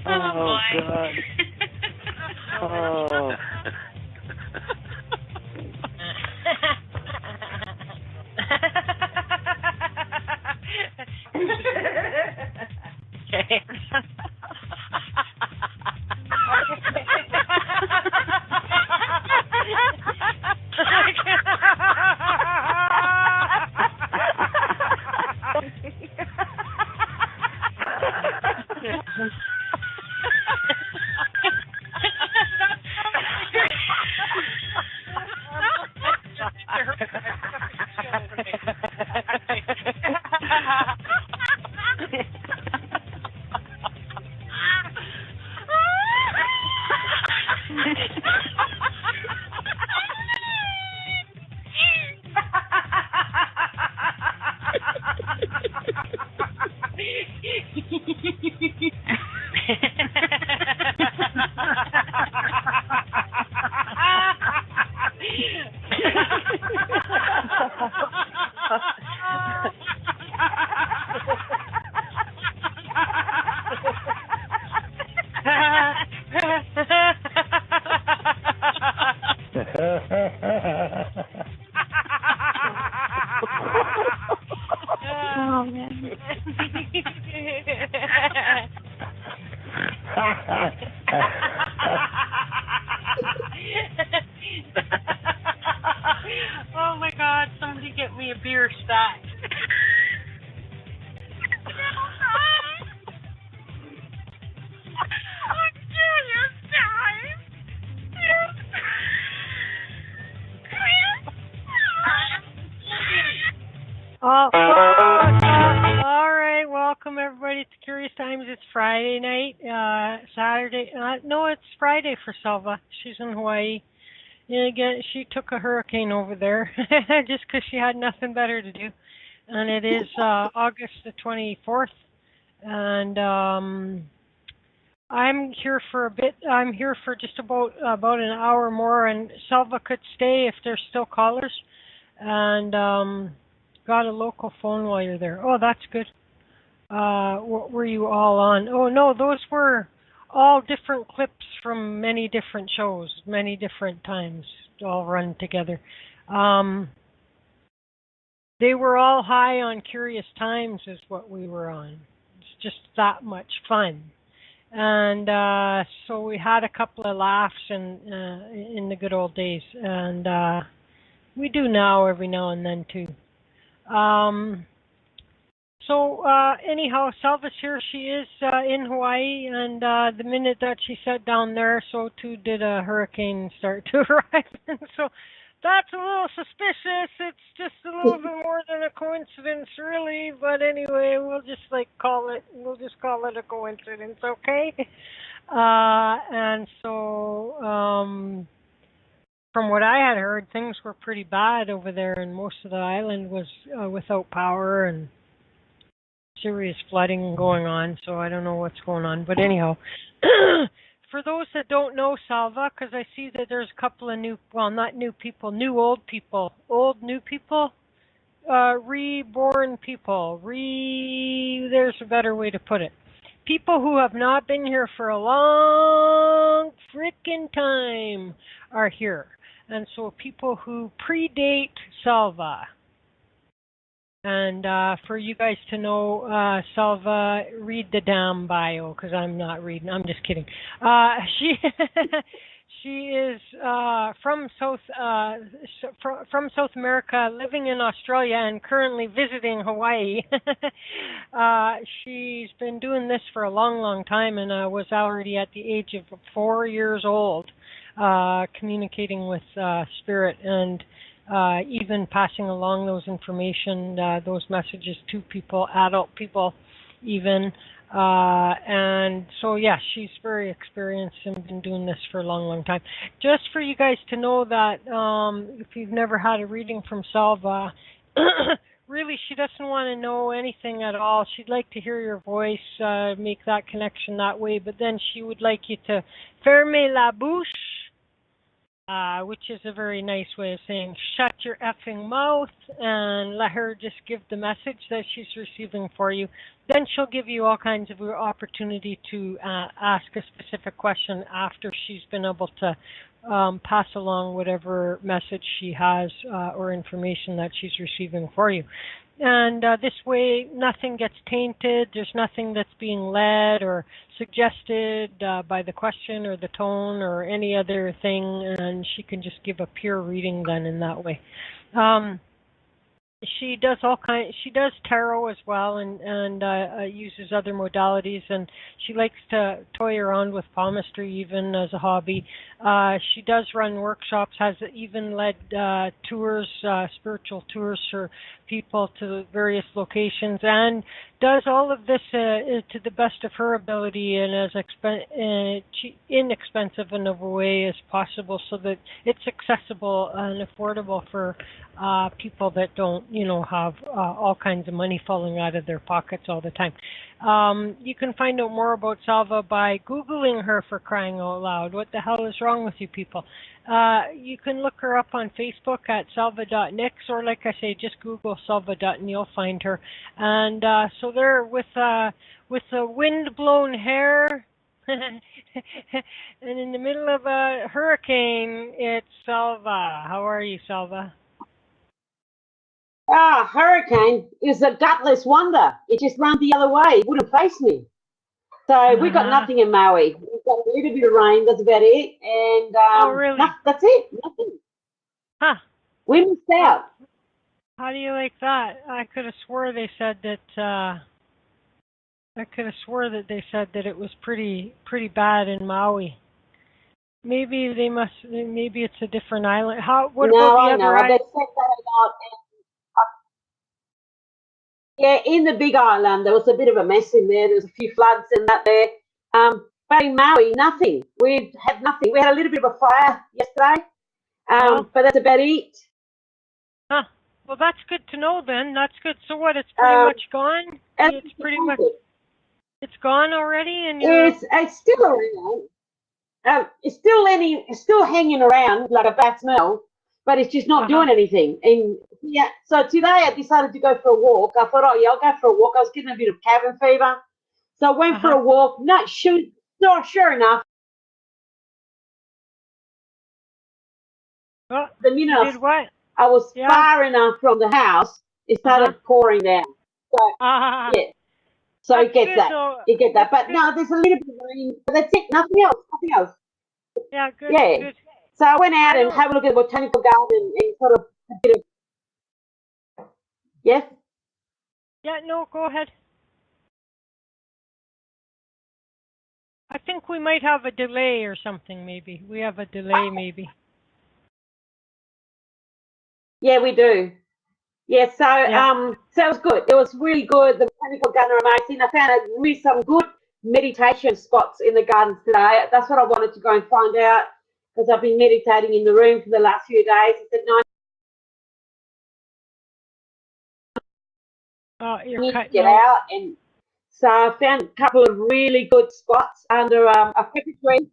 Oh, God. Oh. Okay. Oh, man. Oh my God! Somebody get me a beer stat. All right, welcome everybody to Curious Times. It's Friday night, Saturday. No, it's Friday for Selva. She's in Hawaii. And again, she took a hurricane over there just because she had nothing better to do. And it is August the 24th, and I'm here for a bit. I'm here for just about an hour more, and Selva could stay if there's still callers. And got a local phone while you're there. Oh, that's good. What were you all on? Oh, no, those were all different clips from many different shows, many different times, all run together. They were all high on Curious Times is what we were on. It's just that much fun. And so we had a couple of laughs in the good old days. And we do now every now and then, too. Anyhow, Selva's here. She is in Hawaii, and the minute that she sat down there, so too did a hurricane start to arrive. And so that's a little suspicious. It's just a little bit more than a coincidence, really. But anyway, we'll just call it a coincidence, okay? And so, from what I had heard, things were pretty bad over there, and most of the island was without power and serious flooding going on, so I don't know what's going on. But anyhow, for those that don't know Selva, because I see that there's a couple of new old people, reborn people, there's a better way to put it. People who have not been here for a long freaking time are here. And so people who predate Selva. And for you guys to know, Selva, read the damn bio, because I'm not reading. I'm just kidding. She is from South America, living in Australia, and currently visiting Hawaii. She's been doing this for a long, long time, and was already at the age of 4 years old, communicating with spirit. And even passing along those messages to people, adult people, even. And so, yeah, she's very experienced and been doing this for a long, long time. Just for you guys to know that if you've never had a reading from Selva, really, she doesn't want to know anything at all. She'd like to hear your voice, make that connection that way, but then she would like you to fermer la bouche, which is a very nice way of saying shut your effing mouth, and let her just give the message that she's receiving for you. Then she'll give you all kinds of opportunity to ask a specific question after she's been able to pass along whatever message she has or information that she's receiving for you. And this way, nothing gets tainted. There's nothing that's being led or suggested by the question or the tone or any other thing, and she can just give a pure reading then in that way. She does She does tarot as well, and uses other modalities, and she likes to toy around with palmistry even as a hobby. She does run workshops, has even led tours, spiritual tours for people to various locations, and does all of this to the best of her ability and as inexpensive in a way as possible, so that it's accessible and affordable for people that don't, have all kinds of money falling out of their pockets all the time. You can find out more about Selva by Googling her, for crying out loud. What the hell is wrong with you people? You can look her up on Facebook at selva.nix, or like I say, just Google Selva Dutton, you'll find her. And so there with the wind-blown hair, and in the middle of a hurricane, it's Selva. How are you, Selva? Hurricane is a gutless wonder. It just ran the other way. It wouldn't face me. So we've got nothing in Maui. We've got a little bit of rain. That's about it. And oh, really? That's it. Nothing. Huh. We missed out. How do you like that? I could have swore they said that. It was pretty bad in Maui. Maybe Maybe it's a different island. What about the other island? They said that a lot. Yeah, in the Big Island, there was a bit of a mess in there. There was a few floods and that there. But in Maui, nothing. We had nothing. We had a little bit of a fire yesterday, but that's about it. Huh. Well, that's good to know then. That's good. So what? It's pretty much gone. It's pretty much. It's gone already, and it's still around. It's still hanging around like a bad smell, but it's just not doing anything. And yeah, so today I decided to go for a walk. I thought, oh yeah, I'll go for a walk. I was getting a bit of cabin fever, so I went for a walk. Sure enough. Well, the minute did what? I was far enough from the house, it started pouring down. So yeah. So it gets that. You get that. But no, there's a little bit of rain. But that's it. Nothing else. Yeah, good. Yeah. Good. So I went out and had a look at the botanical garden and sort of a bit of. Yes? Yeah, no, go ahead. I think we might have a delay or something, maybe. We have a delay, maybe. Yeah, we do. Yeah, so so it was good. It was really good. The botanical garden are amazing. I found really some good meditation spots in the gardens today. That's what I wanted to go and find out, because I've been meditating in the room for the last few days. I said, no, you're need to get out. And so I found a couple of really good spots under a pepper tree,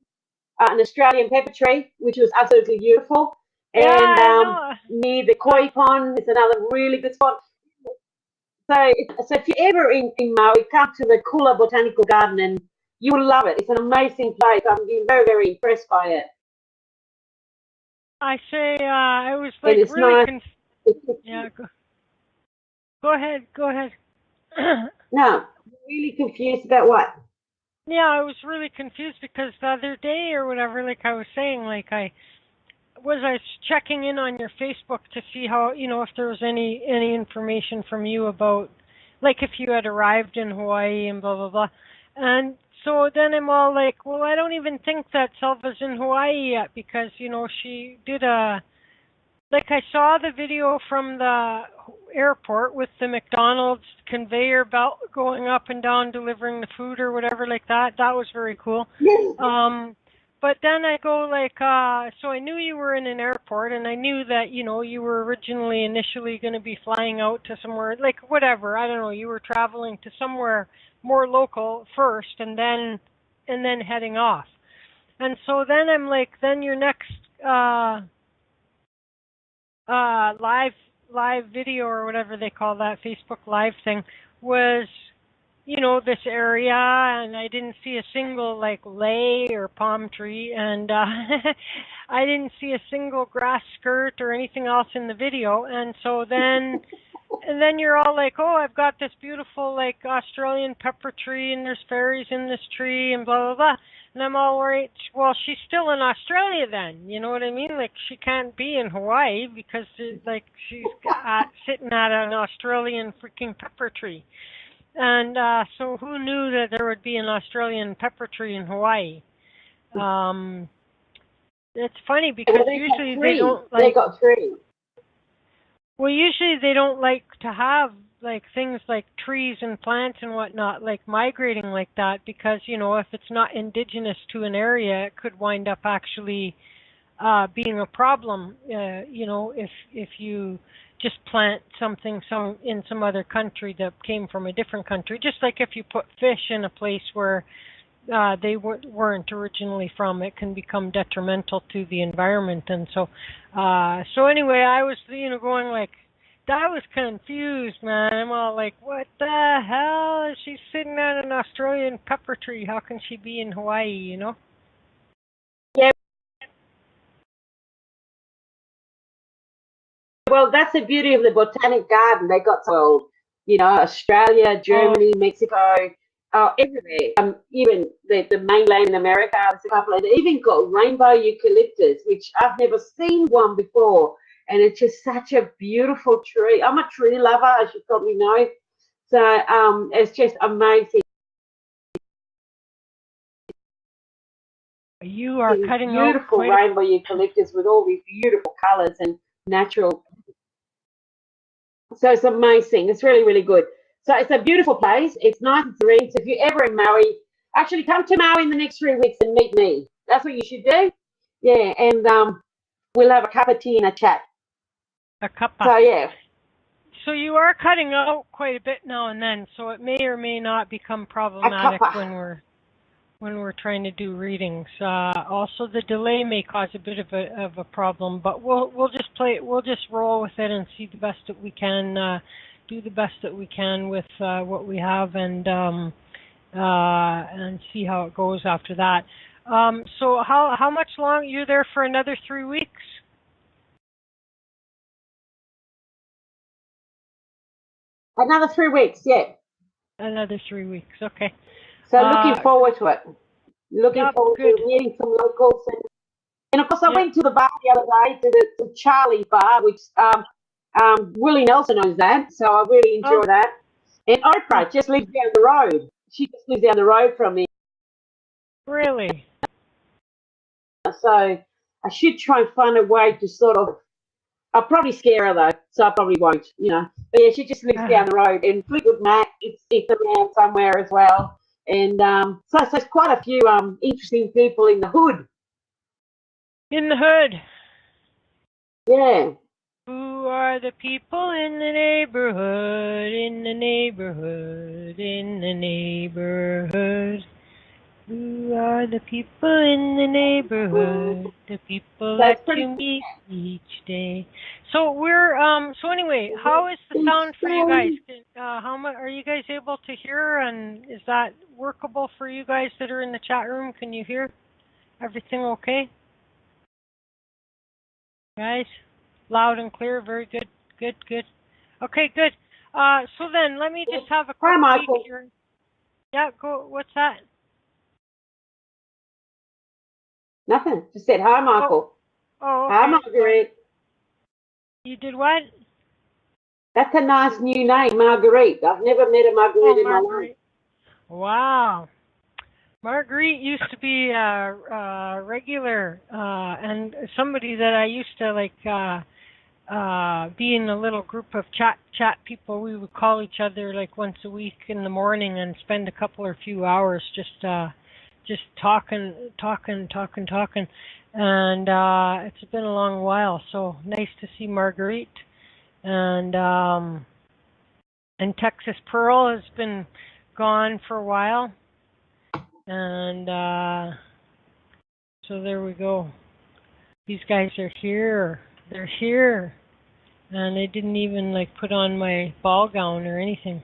an Australian pepper tree, which was absolutely beautiful. And near the koi pond is another really good spot. So if you're ever in Maui, come to the Kula Botanical Garden and you will love it. It's an amazing place. I'm being very, very impressed by it. I say I was like really confused. Yeah, go ahead. No, really confused about what? Yeah, I was really confused because the other day or whatever, like I was saying, like I was checking in on your Facebook to see how, if there was any information from you about, like, if you had arrived in Hawaii and blah, blah, blah. And so then I'm all like, well, I don't even think that Selva's in Hawaii yet because, she did like I saw the video from the airport with the McDonald's conveyor belt going up and down delivering the food or whatever like that. That was very cool. But then I go like, so I knew you were in an airport, and I knew that, you know, you were originally initially going to be flying out to somewhere, like whatever, I don't know, you were traveling to somewhere more local first and then heading off. And so then I'm like, then your next live video or whatever they call that, Facebook Live thing, was, you know, this area, and I didn't see a single like lei or palm tree, and I didn't see a single grass skirt or anything else in the video. And so then you're all like, oh, I've got this beautiful like Australian pepper tree, and there's fairies in this tree, and blah blah blah. And I'm all worried, well, she's still in Australia then, you know what I mean? Like, she can't be in Hawaii because like she's sitting at an Australian freaking pepper tree. And so who knew that there would be an Australian pepper tree in Hawaii? It's funny because usually they don't like... They got three. Well, usually they don't like to have like things like trees and plants and whatnot like migrating like that because, you know, if it's not indigenous to an area, it could wind up actually being a problem, you know, if you just plant something in some other country that came from a different country, just like if you put fish in a place where they weren't originally from, it can become detrimental to the environment. And so anyway, I was, you know, going like, I was confused, man. I'm all like, what the hell? She's sitting at an Australian pepper tree. How can she be in Hawaii, you know? Yeah. Well, that's the beauty of the Botanic Garden. They got so, you know, Australia, Germany, Mexico, everywhere. Even the mainland in America, there's a couple, and they even got rainbow eucalyptus, which I've never seen one before. And it's just such a beautiful tree. I'm a tree lover, as you probably know. So it's just amazing. You are cutting beautiful out rainbow eucalyptus with all these beautiful colours and natural. So it's amazing. It's really, really good. So it's a beautiful place. It's nice and serene. So if you're ever in Maui, actually come to Maui in the next 3 weeks and meet me. That's what you should do. Yeah, and we'll have a cup of tea and a chat. A cup of. So yeah. So you are cutting out quite a bit now and then, so it may or may not become problematic when we're trying to do readings. Also, the delay may cause a bit of a problem, but we'll just roll with it and see the best that we can, do the best that we can with what we have, and see how it goes after that. So how much long? You're there for another 3 weeks? Another 3 weeks, yeah. Another 3 weeks, okay. So looking forward to it. Looking forward good. to meeting some locals. And of course, I went to the bar the other day, to Charlie Bar, which Willie Nelson owns that. So I really enjoy that. And Oprah just lives down the road. She just lives down the road from me. Really? So I should try and find a way to sort of, I'll probably scare her though, so I probably won't, you know. But yeah, she just lives down the road. And Fleetwood Mac, it's around somewhere as well. And so there's quite a few interesting people in the hood. In the hood? Yeah. Who are the people in the neighborhood, in the neighborhood, in the neighborhood? Who are the people in the neighborhood, the people that you meet each day? So we're, so anyway, how is the sound for you guys? How much are you guys able to hear, and is that workable for you guys that are in the chat room? Can you hear everything okay? Guys, loud and clear, very good, good. Okay, good. So then, let me just have a quick peek here. Yeah, go, what's that? Nothing. Just said hi, Michael. Oh, okay. Hi, Marguerite. You did what? That's a nice new name, Marguerite. I've never met a Marguerite in my life. Wow. Marguerite used to be a regular and somebody that I used to like be in a little group of chat people. We would call each other like once a week in the morning and spend a couple or few hours just talking. And it's been a long while, so nice to see Marguerite. And Texas Pearl has been gone for a while. And so there we go. These guys are here. They're here. And they didn't even like put on my ball gown or anything.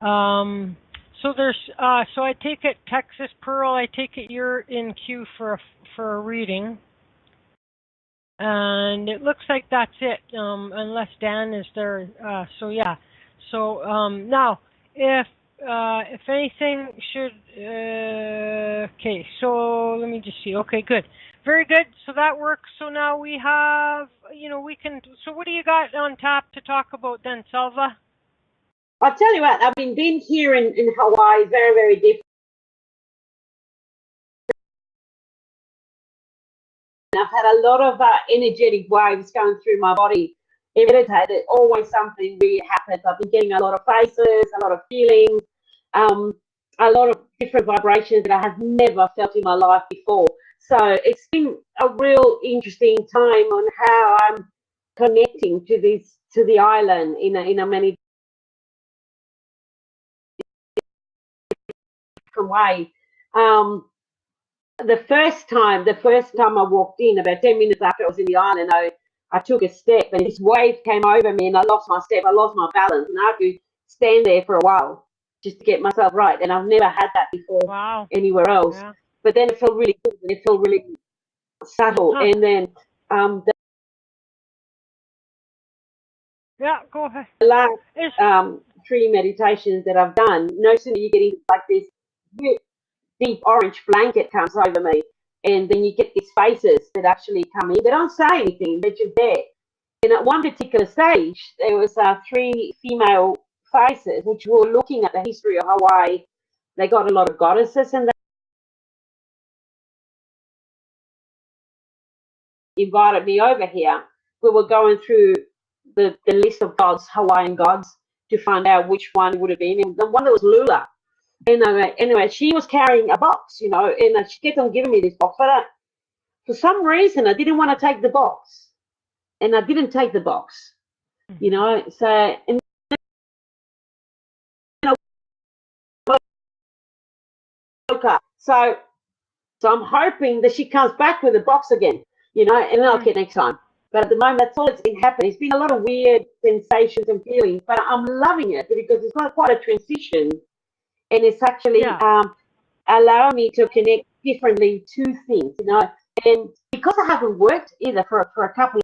So there's so I take it, Texas Pearl, I take it you're in queue for a reading. And it looks like that's it, unless Dan is there. So yeah. So now, if anything should, okay. So let me just see. Okay, good, very good. So that works. So now we have, we can. So what do you got on tap to talk about then, Selva? I'll tell you what. I've been here in Hawaii, very, very different. I've had a lot of energetic waves going through my body. In meditated, always something really happens. I've been getting a lot of faces, a lot of feelings, a lot of different vibrations that I have never felt in my life before. So it's been a real interesting time on how I'm connecting to the island in a many different way. The first time I walked in, about 10 minutes after I was in the island, I took a step and this wave came over me and I lost my step, I lost my balance, and I had to stand there for a while just to get myself right. And I've never had that before anywhere else. Yeah. But then it felt really good and it felt really subtle. And then go ahead. The last 3 meditations that I've done, no sooner you get into like this deep orange blanket comes over me, and then you get these faces that actually come in. They don't say anything, they're just there. And at one particular stage, there was 3 female faces which were looking at the history of Hawaii. They got a lot of goddesses, and they invited me over here. We were going through the list of gods, Hawaiian gods, to find out which one would have been. And the one that was Lula. And anyway, she was carrying a box, and she kept on giving me this box. But for some reason, I didn't want to take the box. And I didn't take the box, So, and I woke up. So I'm hoping that she comes back with the box again, and then I'll get next time. But at the moment, that's all that's been happening. It's been a lot of weird sensations and feelings, but I'm loving it because it's not quite a transition. And it's actually allowing me to connect differently to things, And because I haven't worked either for a couple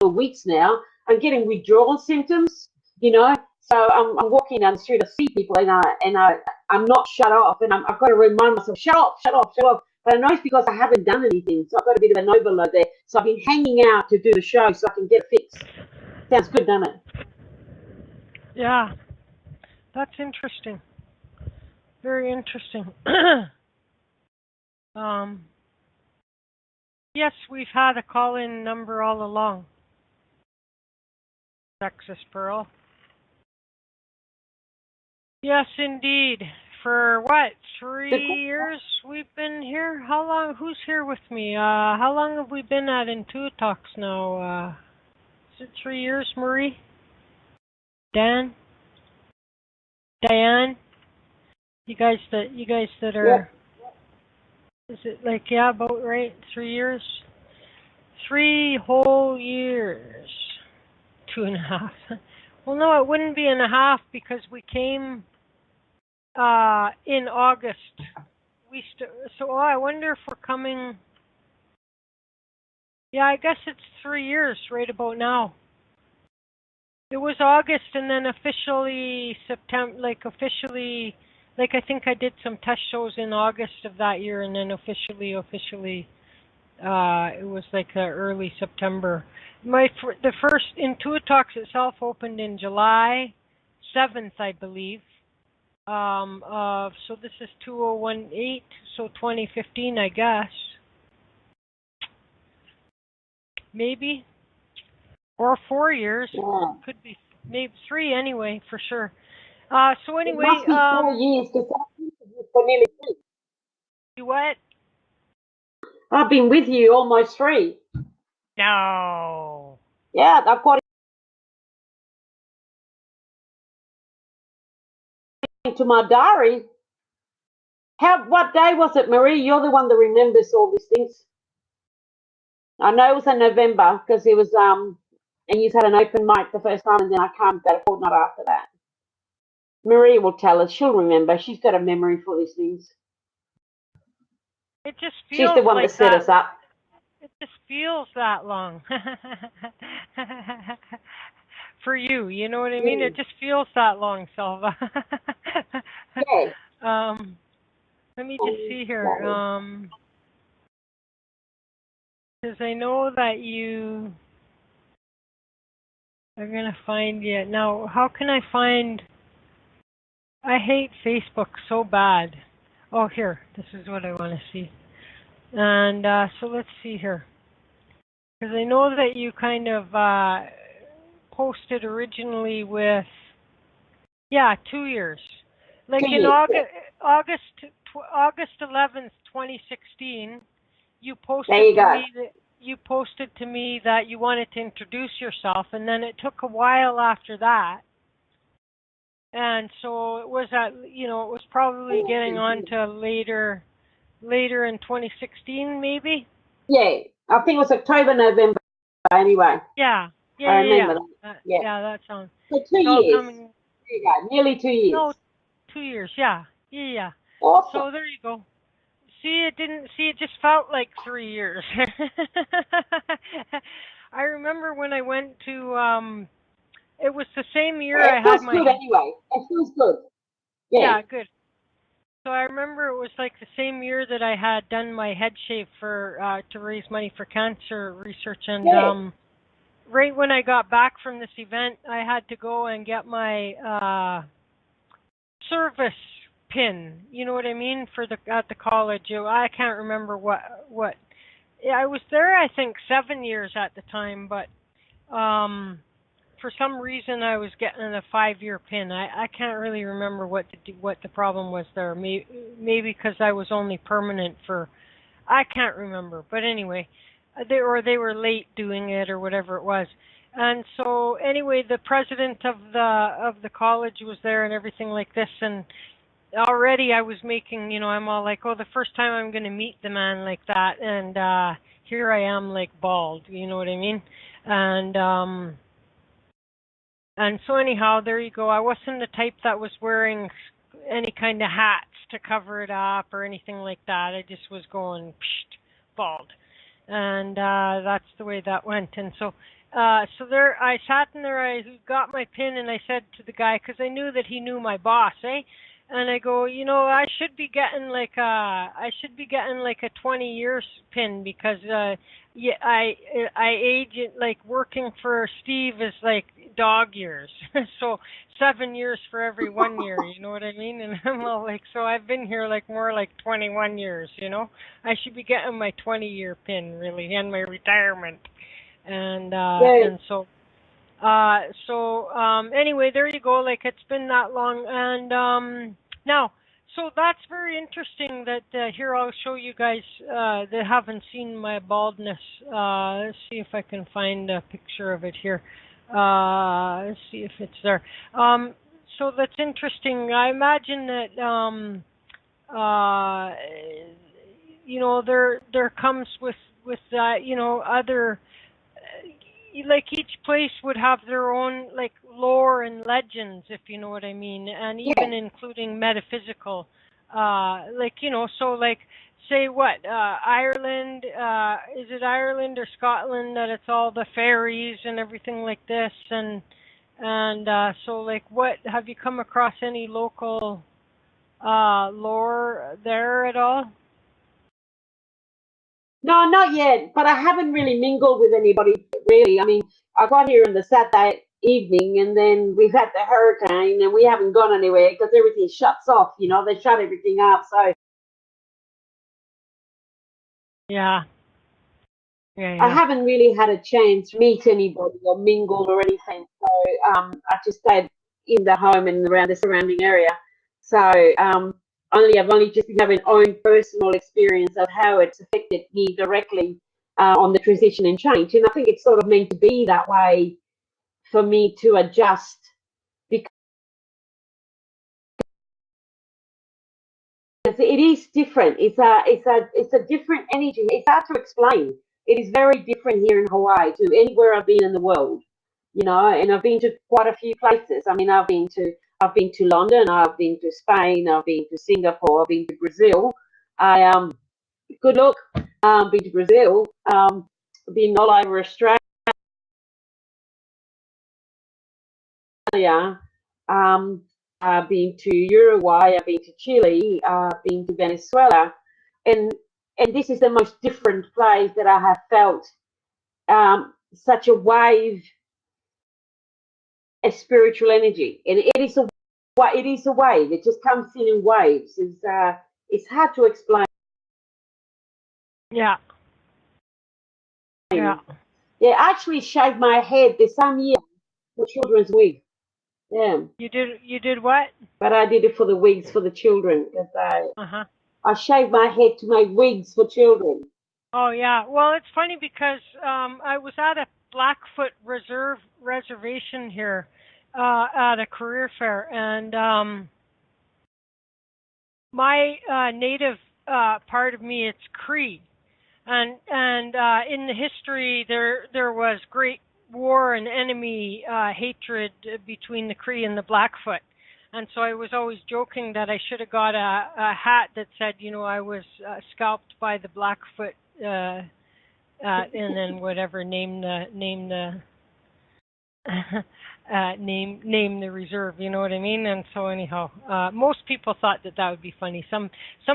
of weeks now, I'm getting withdrawal symptoms, So I'm walking down the street, I see people, and I'm not shut off, and I've got to remind myself, shut off. But I know it's because I haven't done anything, so I've got a bit of an overload there. So I've been hanging out to do the show so I can get it fixed. Sounds good, doesn't it? Yeah, that's interesting. Very interesting. Yes, we've had a call-in number all along. Texas Pearl. Yes, indeed. For what, 3 years we've been here? How long? Who's here with me? How long have we been at IntuiTalks now? Is it 3 years, Marie? Dan? Diane? You guys that are... Is it like, about right? 3 years? 3 whole years. 2.5. Well, no, it wouldn't be 1.5 because we came in August. I wonder if we're coming. Yeah, I guess it's 3 years right about now. It was August and then officially September, I think I did some test shows in August of that year, and then officially, it was like early September. The first IntuiTalks itself opened in July 7th, I believe. So this is 2018, so 2015, I guess. maybe, or 4 years. Yeah. Could be maybe 3 anyway, for sure. So It anyway, must be 4 years because I've been with you for nearly 3. you what? I've been with you almost 3. No. Yeah, I've got into my diary. What day was it, Marie? You're the one that remembers all these things. I know it was in November because it was and you had an open mic the first time, and then I came about a fortnight after that. Marie will tell us. She'll remember. She's got a memory for these things. It just She's the feels one like that set that. us up. It just feels that long. For you, you know what I mean? It just feels that long, Selva. Yeah. Let me just see here. Because I know that you are gonna find it now. How can I find? I hate Facebook so bad. Oh, here. This is what I want to see. And so let's see here. Because I know that you kind of posted originally with, 2 years. Like 2 in years. August 11th, 2016, you There you posted to go. me that you wanted to introduce yourself, and then it took a while after that. And so it was it was probably getting on to later in 2016 maybe. Yeah, I think it was October, November. Anyway, Yeah. I remember that. Yeah. Yeah, that sounds. So 2 It's all years. coming. There you go. Nearly 2 years. No, 2 years. Yeah. Yeah. Awesome. So there you go. See, it just felt like 3 years. I remember when I went to it was the same year Yeah, I it had feels my. good anyway. It feels good. Yeah. Yeah, good. So I remember it was like the same year that I had done my head shave for to raise money for cancer research, and Yeah. right when I got back from this event, I had to go and get my service pin. You know what I mean, for at the college. I can't remember what. Yeah, I was there, I think, 7 years at the time, but for some reason I was getting a 5-year pin. I can't really remember what the problem was there. Maybe because I was only permanent for. I can't remember, but anyway, they were late doing it or whatever it was. And so anyway, the president of the college was there and everything like this, and already I was making, I'm all like, oh, the first time I'm going to meet the man like that, and here I am like bald, you know what I mean? And so anyhow, there you go. I wasn't the type that was wearing any kind of hats to cover it up or anything like that. I just was going psh, bald, and that's the way that went. And so there, I sat in there. I got my pin, and I said to the guy, because I knew that he knew my boss, eh? And I go, I should be getting like a 20 years pin because yeah, I age it, like working for Steve is like dog years. So 7 years for every 1 year, you know what I mean? And I'm all like, so I've been here like more like 21 years, I should be getting my 20-year pin really and my retirement. And anyway, there you go. Like it's been that long, and now, so that's very interesting. That here I'll show you guys that haven't seen my baldness. Let's see if I can find a picture of it here. Let's see if it's there. So that's interesting. I imagine that there comes with other. Like each place would have their own like lore and legends, if you know what I mean, and even including metaphysical, so like say what Ireland, is it Ireland or Scotland that it's all the fairies and everything like this, and so like what have you come across any local lore there at all? No, not yet, but I haven't really mingled with anybody, really. I mean, I got here on the Saturday evening, and then we've had the hurricane, and we haven't gone anywhere because everything shuts off, they shut everything up. So, Yeah. I haven't really had a chance to meet anybody or mingle or anything. So I just stayed in the home and around the surrounding area. So I've only just been having own personal experience of how it's affected me directly on the transition and change. And I think it's sort of meant to be that way for me to adjust, because it is different. It's a different energy. It's hard to explain. It is very different here in Hawaii to anywhere I've been in the world, and I've been to quite a few places. I mean, I've been to London, I've been to Spain, I've been to Singapore, I've been to Brazil. I good luck. Been to Brazil. Been all over Australia. I've been to Uruguay. I've been to Chile. I've been to Venezuela, and this is the most different place that I have felt such a wave of spiritual energy, and it is a wave. It just comes in waves. It's hard to explain. Yeah. Yeah. Yeah, I actually shaved my head the same year for children's wig. Yeah. You did what? But I did it for the wigs for the children, because I shaved my head to make wigs for children. Oh yeah. Well, it's funny because I was at a Blackfoot reservation here at a career fair, and my native part of me, it's Cree, and in the history there was great war and enemy hatred between the Cree and the Blackfoot. And so I was always joking that I should have got a hat that said, I was scalped by the Blackfoot, and then whatever name the name the reserve. You know what I mean? And so anyhow, most people thought that would be funny. Some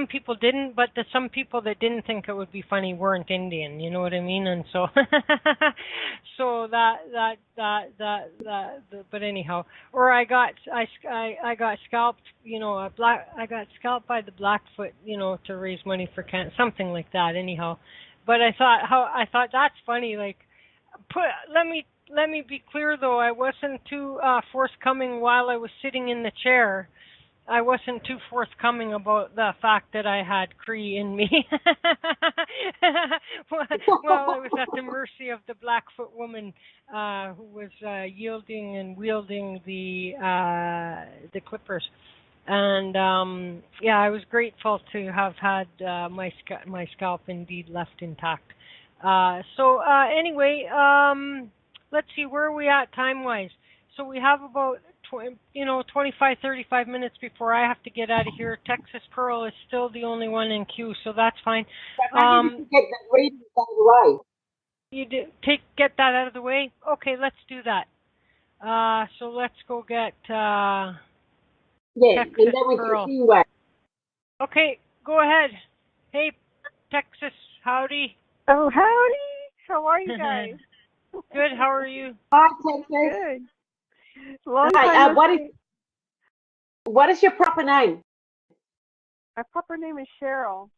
people didn't, but some people that didn't think it would be funny weren't Indian. You know what I mean? And so so but anyhow, or I got scalped. I got scalped by the Blackfoot. To raise money for something like that. Anyhow, but I thought that's funny. Like, let me be clear, though. I wasn't too forthcoming while I was sitting in the chair. I wasn't too forthcoming about the fact that I had Cree in me. While I was at the mercy of the Blackfoot woman who was yielding and wielding the clippers. And I was grateful to have had my scalp indeed left intact. Anyway, let's see, where are we at time-wise? So we have about 25, 35 minutes before I have to get out of here. Texas Pearl is still the only one in queue, so that's fine. Get that reading out of the way. You get that out of the way? Okay, let's do that. So let's go get Texas and then we Pearl. can see. Okay, go ahead. Hey, Texas, howdy. Oh, howdy. How are you guys? Good. How are you? Hi, Texas. Good. Long time. What is your proper name? My proper name is Cheryl.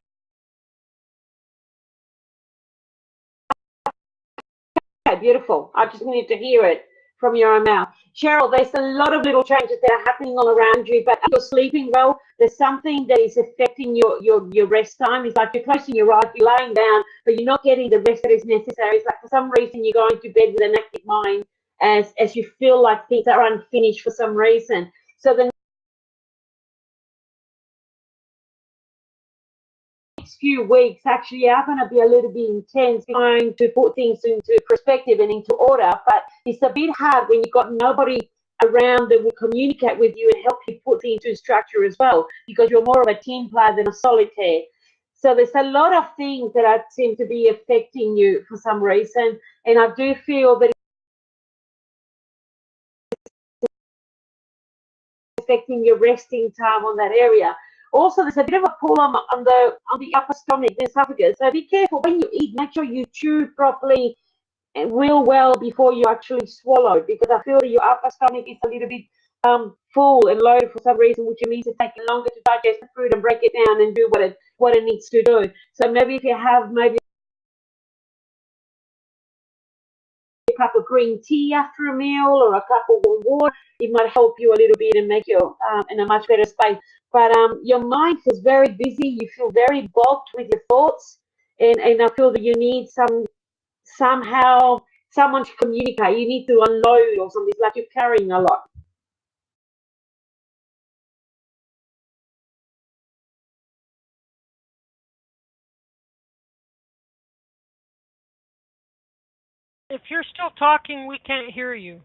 Okay, beautiful. I just need to hear it from your own mouth. Cheryl, there's a lot of little changes that are happening all around you, but you're sleeping well. There's something that is affecting your rest time. It's like you're closing your eyes, you're laying down, but you're not getting the rest that is necessary. It's like for some reason you're going to bed with an active mind as you feel like things are unfinished for some reason. So the next few weeks actually are going to be a little bit intense, trying to put things into perspective and into order, but it's a bit hard when you've got nobody around that will communicate with you and help you put things into structure as well, because you're more of a team player than a solitaire. So there's a lot of things that seem to be affecting you for some reason, and I do feel that it's affecting your resting time on that area. Also, there's a bit of a pull on the upper stomach, the esophagus. So be careful when you eat. Make sure you chew properly and real well before you actually swallow, because I feel that your upper stomach is a little bit full and loaded for some reason, which means it's taking longer to digest the food and break it down and do what it needs to do. So maybe if you have a cup of green tea after a meal or a cup of warm water. It might help you a little bit and make you in a much better space. But your mind feels very busy. You feel very bogged with your thoughts, and I feel that you need somehow someone to communicate. You need to unload or something. It's like you're carrying a lot. If you're still talking, we can't hear you.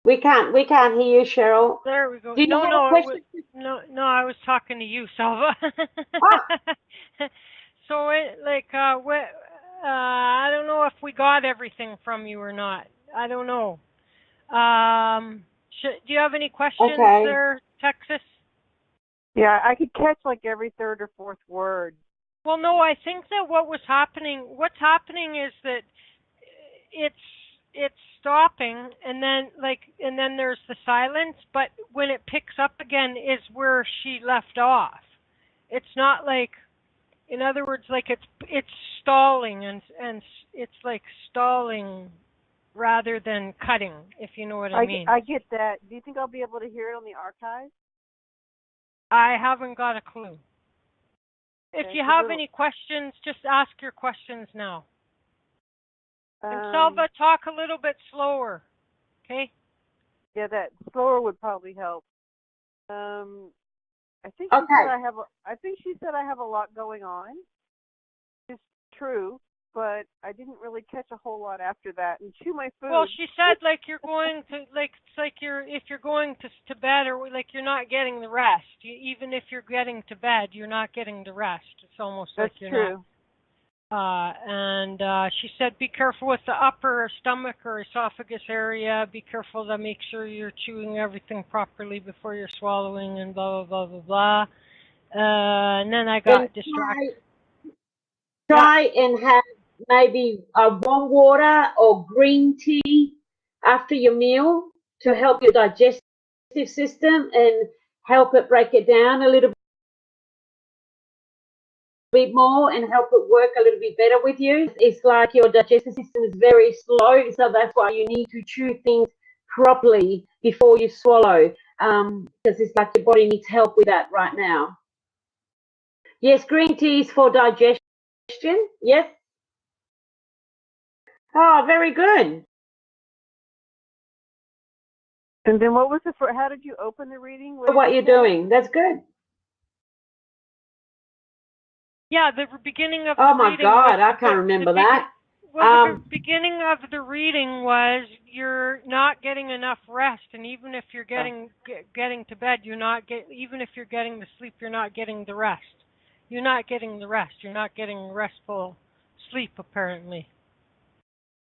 We can't hear you, Cheryl. There we go. Do you have a question? No, I was talking to you, Selva. So I don't know if we got everything from you or not. I don't know. Do you have any questions there, Texas? Yeah, I could catch like every third or fourth word. Well, no, I think that what's happening is that it's stopping, and then there's the silence, but when it picks up again is where she left off. It's not like, in other words, like it's stalling, and it's like stalling rather than cutting, if you know what I mean. I get that. Do you think I'll be able to hear it on the archive? I haven't got a clue. If you have any questions, just ask your questions now. And Selva, talk a little bit slower, okay? Yeah, that slower would probably help. I think she said I have a lot going on. It's true, but I didn't really catch a whole lot after that. And chew my food. Well, she said like you're going to if you're going to bed, or like you're not getting the rest. Even if you're getting to bed, you're not getting the rest. It's almost like you're true. not. And she said, be careful with the upper stomach or esophagus area. Be careful to make sure you're chewing everything properly before you're swallowing, and blah, blah, blah, blah, blah. And then I got distracted. Try and have maybe warm water or green tea after your meal to help your digestive system and help it break it down a little bit more and help it work a little bit better with you. It's like your digestive system is very slow, so that's why you need to chew things properly before you swallow, because it's like your body needs help with that right now. Yes, green tea is for digestion. Yes. Oh, very good. And then what was it for? How did you open the reading? What you're doing? That's good. Yeah, the beginning of the reading. Oh my God, I can't remember that. Well, the beginning of the reading was you're not getting enough rest, and even if you're getting to bed, even if you're getting the sleep, you're not getting the rest. You're not getting the rest. You're not getting restful sleep, apparently.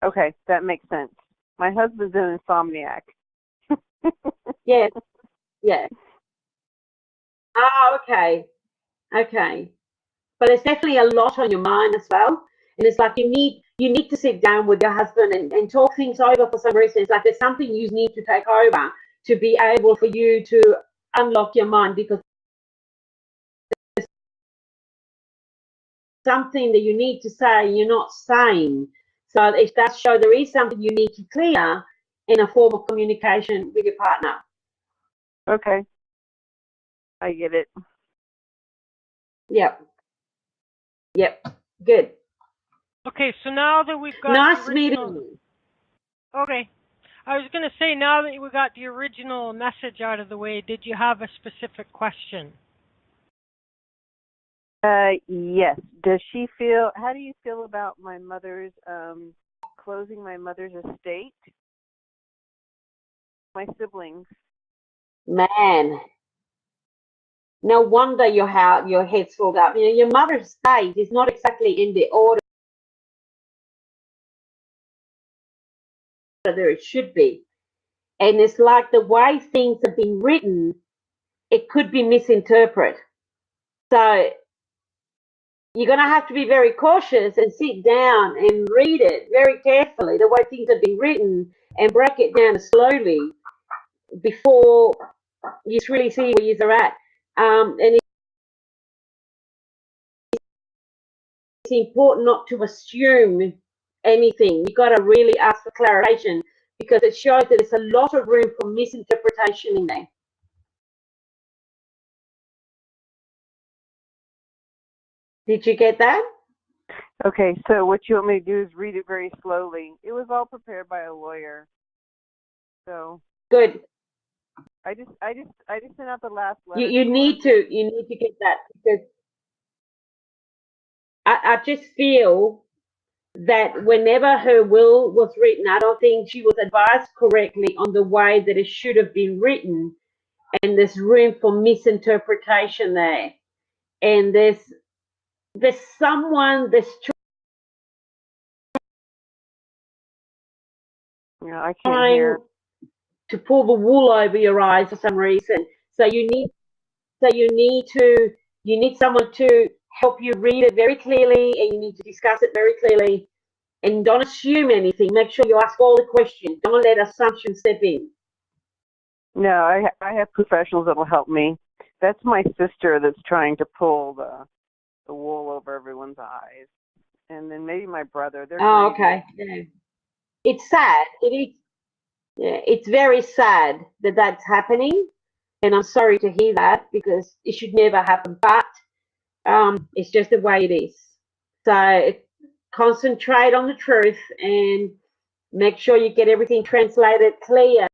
Okay, that makes sense. My husband's an insomniac. Yes. Yeah. Oh, okay. Okay. But it's definitely a lot on your mind as well. And it's like you need to sit down with your husband and talk things over for some reason. It's like there's something you need to take over to be able for you to unlock your mind, because there's something that you need to say you're not saying. So if that show there is something you need to clear in a form of communication with your partner. Okay. I get it. Yep. Good. Okay, so now that we've got nice meeting you. Okay. I was going to say, now that we got the original message out of the way, did you have a specific question? Yes. How do you feel about my mother's, closing my mother's estate? My siblings. Man. No wonder your head's filled up. You know, your mother's estate is not exactly in the order there it should be. And it's like the way things have been written, it could be misinterpreted. So you're going to have to be very cautious and sit down and read it very carefully, the way things have been written, and break it down slowly before you really see where you're at. And important not to assume anything. You've got to really ask for clarification because it shows that there's a lot of room for misinterpretation in there. Did you get that? Okay, so what you want me to do is read it very slowly. It was all prepared by a lawyer. So good. I just sent out the last letter. You need to get that because I just feel that whenever her will was written, I don't think she was advised correctly on the way that it should have been written, and there's room for misinterpretation there. And there's someone that's I can't trying hear. to pull the wool over your eyes for some reason. So you need someone to help you read it very clearly, and you need to discuss it very clearly. And don't assume anything. Make sure you ask all the questions. Don't let assumptions step in. No, I have professionals that will help me. That's my sister that's trying to pull the wool over everyone's eyes, and then maybe my brother. Oh, okay. Yeah. It's sad. It is. Yeah, it's very sad that that's happening, and I'm sorry to hear that because it should never happen. But it's just the way it is. So concentrate on the truth and make sure you get everything translated clear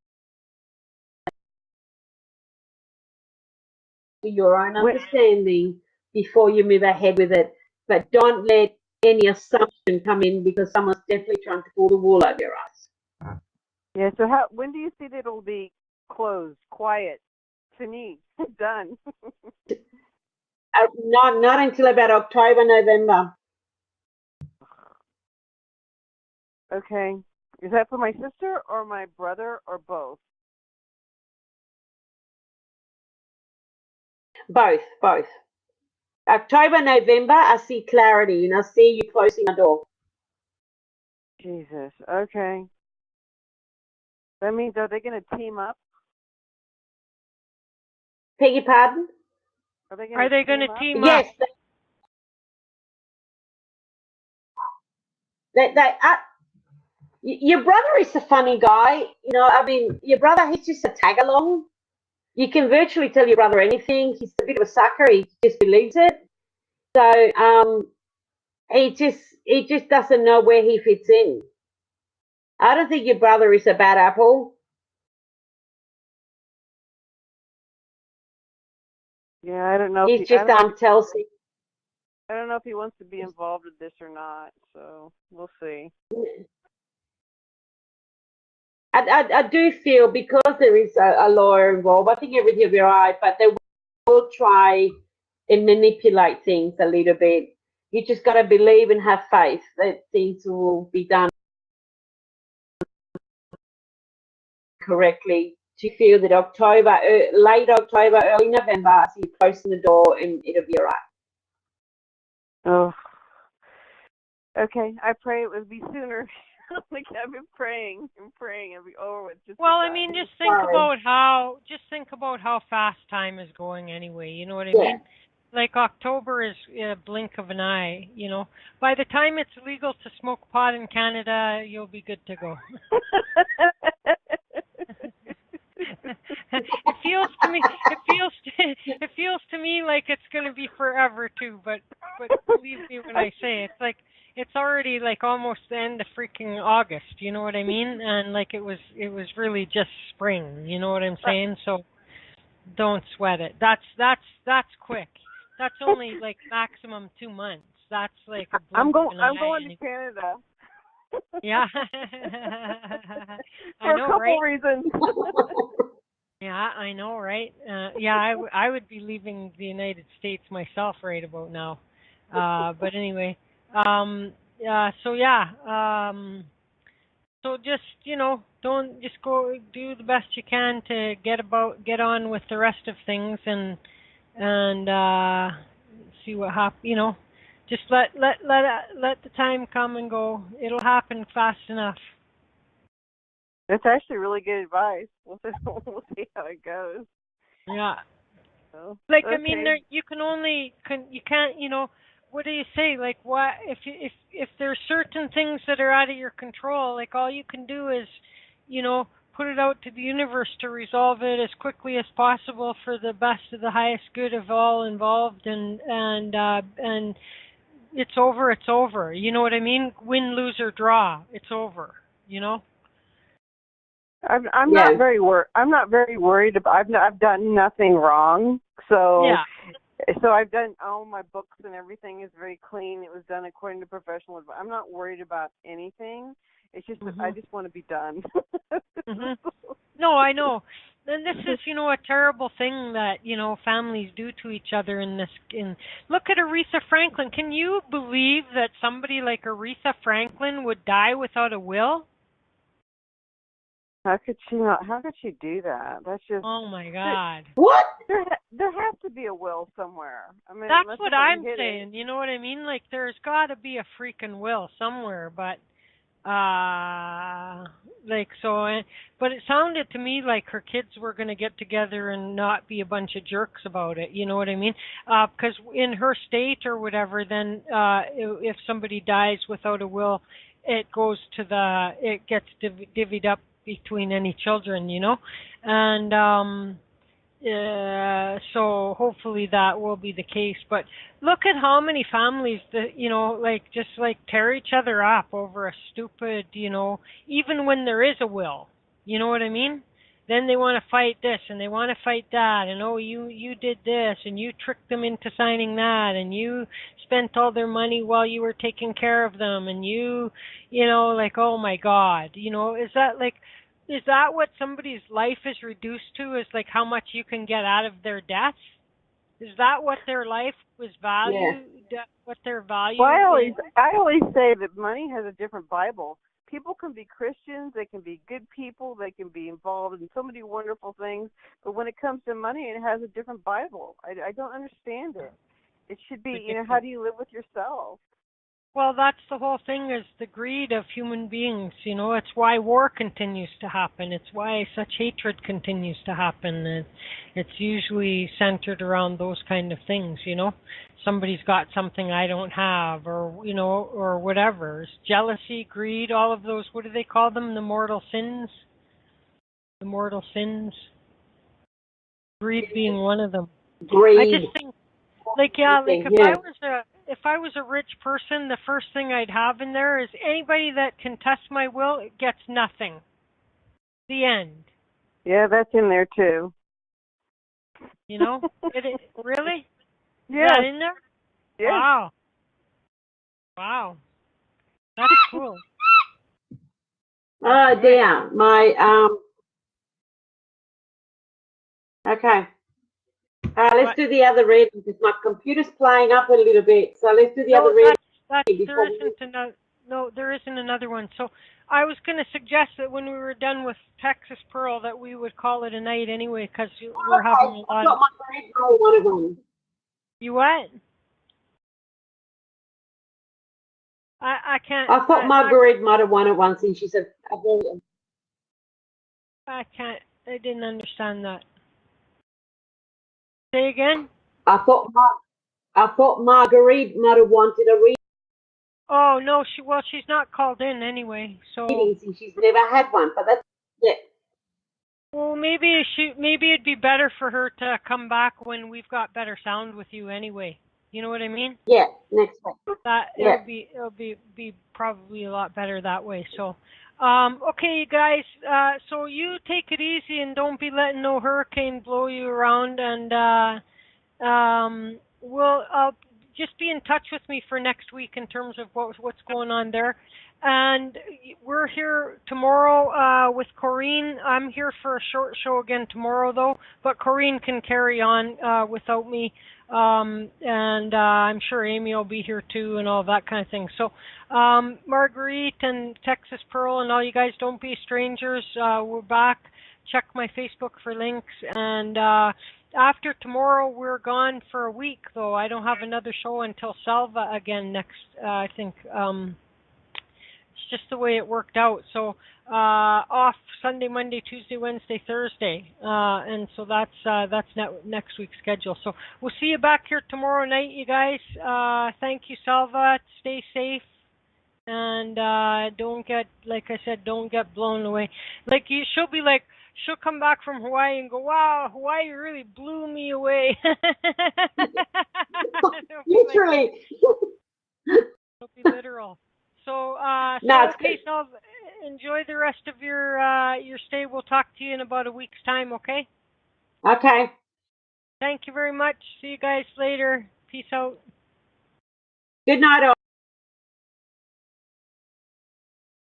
to your own understanding before you move ahead with it. But don't let any assumption come in because someone's definitely trying to pull the wool over your eyes. Yeah. So when do you see that it'll be closed, quiet, finished, done? Not until about October, November. Okay. Is that for my sister or my brother or both? Both. October, November, I see clarity and I see you closing the door. Jesus. Okay. That means, are they going to team up? Beg your pardon? Are they going to team up? Yes. Your brother is a funny guy. You know, I mean, your brother, he's just a tag along. You can virtually tell your brother anything. He's a bit of a sucker. He just believes it. So he just doesn't know where he fits in. I don't think your brother is a bad apple. Yeah, I don't know. He's just unhealthy. I don't know if he wants to be involved with this or not. So we'll see. I do feel because there is a lawyer involved, I think everything will be all right, but they will try and manipulate things a little bit. You just got to believe and have faith that things will be done correctly. To feel that late October, early November, so you're closing the door and it'll be all right. Oh. Okay, I pray it would be sooner. Like I've been praying and praying it'll be over with. Just think about how fast time is going anyway. You know what I mean? Like October is a blink of an eye. You know, by the time it's legal to smoke pot in Canada, you'll be good to go. It feels to me like it's going to be forever too. But believe me when I say it's already like almost the end of freaking August, you know what I mean? And like it was really just spring, you know what I'm saying? So don't sweat it. That's quick. That's only like maximum 2 months. That's like a blink of an eye. I'm going to Canada. Yeah. For a couple reasons. Yeah, I know, right? Yeah, I would be leaving the United States myself right about now. But anyway, so just, don't just go do the best you can to get on with the rest of things and see what happens, just let the time come and go. It'll happen fast enough. That's actually really good advice. We'll see how it goes. Yeah. So, I mean, you can't, what do you say? Like, what if there's certain things that are out of your control? Like, all you can do is, put it out to the universe to resolve it as quickly as possible for the best of the highest good of all involved, and it's over. It's over. You know what I mean? Win, lose, or draw. It's over. I'm not very worried about. I've done nothing wrong, so. Yeah. So I've done all my books and everything is very clean. It was done according to professional advice. I'm not worried about anything. It's just that I just want to be done. No, I know. And this is, a terrible thing that, families do to each other look at Aretha Franklin. Can you believe that somebody like Aretha Franklin would die without a will? How could she not? How could she do that? That's just. Oh my God! What? There has to be a will somewhere. I mean, that's what I'm saying. You know what I mean? Like, there's got to be a freaking will somewhere, but but it sounded to me like her kids were going to get together and not be a bunch of jerks about it. You know what I mean? Because in her state or whatever, then if somebody dies without a will, it gets divvied up between any children, and so hopefully that will be the case. But look at how many families that just tear each other up over a stupid, even when there is a will. You know what I mean? Then they want to fight this and they want to fight that, and you did this and you tricked them into signing that, and you spent all their money while you were taking care of them, and oh my God, is that what somebody's life is reduced to? Is like how much you can get out of their death? Is that what their life was valued? Yeah. What their value? Well, I always say that money has a different Bible. People can be Christians, they can be good people, they can be involved in so many wonderful things, but when it comes to money, it has a different Bible. I don't understand it. It should be, how do you live with yourself? Well, that's the whole thing, is the greed of human beings. It's why war continues to happen. It's why such hatred continues to happen. It's usually centered around those kind of things, Somebody's got something I don't have, or, or whatever. It's jealousy, greed, all of those, what do they call them? The mortal sins? The mortal sins? Greed being one of them. Greed. I just think, if I was a rich person, the first thing I'd have in there is anybody that contests my will gets nothing. The end. Yeah, that's in there too. Really? Yeah. Is that in there? Yeah. Wow. That's cool. Oh dear. Okay. Let's do the other reading because my computer's playing up a little bit. So let's do the other reading. There isn't another one. So I was going to suggest that when we were done with Texas Pearl that we would call it a night anyway, because we're having a lot of... one of them. You what? I can't... I thought Marguerite might have won it once, and she said... I can't... I didn't understand that. Say again? I thought Marguerite might have wanted a reading. Oh, no, she's not called in anyway, so... She's never had one, but that's it. Well, maybe it'd be better for her to come back when we've got better sound with you anyway. You know what I mean? Yeah, next week. It'll be probably a lot better that way. So, okay, guys. So you take it easy and don't be letting no hurricane blow you around. And I'll just be in touch with me for next week in terms of what's going on there. And we're here tomorrow with Corrine. I'm here for a short show again tomorrow, though. But Corrine can carry on without me. And I'm sure Amy will be here too and all that kind of thing. So Marguerite and Texas Pearl and all you guys, don't be strangers. We're back. Check my Facebook for links. And after tomorrow, we're gone for a week, though. I don't have another show until Selva again next, I think. It's just the way it worked out. So off Sunday, Monday, Tuesday, Wednesday, Thursday, and so that's next week's schedule. So we'll see you back here tomorrow night, you guys. Thank you, Selva. Stay safe. And don't get, like I said, don't get blown away. Like she'll come back from Hawaii and go, "Wow, Hawaii really blew me away." Literally. It'll be literal. So, okay, so enjoy the rest of your stay. We'll talk to you in about a week's time, okay? Okay. Thank you very much. See you guys later. Peace out. Good night, all.